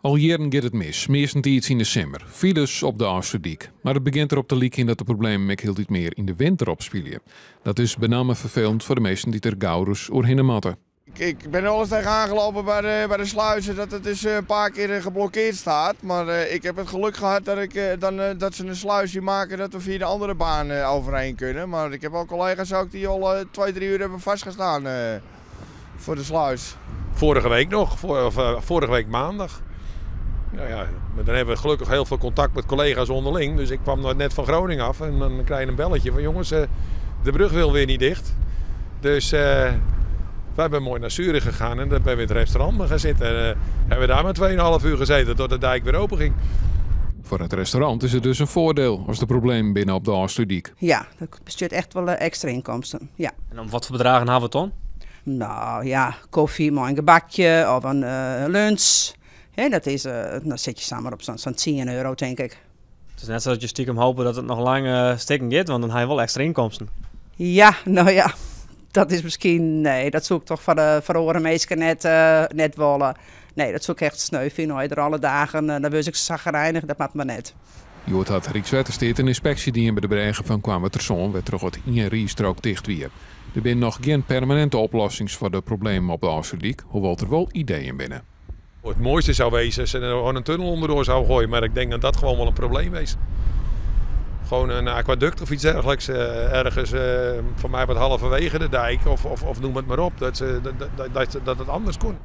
Al jaren gaat het mis, meestal iets in december. Files op de Oosterdiek. Maar het begint erop te lijken dat de problemen met heel iets meer in de winter opspelen. Dat is met name vervelend voor de meesten die er gauwers oorheen matten. Ik ben er al eens tegen aangelopen bij de sluizen dat het dus een paar keer geblokkeerd staat. Maar ik heb het geluk gehad dat ze een sluisje maken dat we via de andere baan overheen kunnen. Maar ik heb ook collega's ook die al 2-3 uur hebben vastgestaan voor de sluis. Vorige week nog, vorige week maandag. Ja, dan hebben we gelukkig heel veel contact met collega's onderling. Dus ik kwam net van Groningen af en dan krijg je een belletje van jongens, de brug wil weer niet dicht. Dus we hebben mooi naar Zurich gegaan en dan ben we in het restaurant gaan zitten. Hebben we daar maar 2,5 uur gezeten tot de dijk weer open ging. Voor het restaurant is het dus een voordeel als de problemen binnen op de Oosterdiek. Ja, dat bestuurt echt wel extra inkomsten. Ja. En om wat voor bedragen hebben we het dan? Nou ja, koffie, maar een gebakje of een lunch. Ja, dat is, dan zit je samen op zo'n 10 euro, denk ik. Het is net zo dat je stiekem hopen dat het nog lang stikken gaat, want dan heb je wel extra inkomsten. Ja, nou ja, dat is misschien, nee, dat zoek ik toch voor de verhoren meesten net willen. Nee, dat zoek ik echt sneu vinden. Er alle dagen, dan wist ik zagrijnig, dat maakt me net. Je hoort had Rijkswaterstaat een inspectie die bij de bregen van Kwamerterson werd terug het in riestrook dicht weer. Er zijn nog geen permanente oplossingen voor de problemen op de Oosterdiek, hoewel er wel ideeën binnen. Het mooiste zou wezen als ze er gewoon een tunnel onderdoor zou gooien, maar ik denk dat dat gewoon wel een probleem is. Gewoon een aquaduct of iets dergelijks, ergens voor mij wat halverwege de dijk of noem het maar op, dat het anders kon.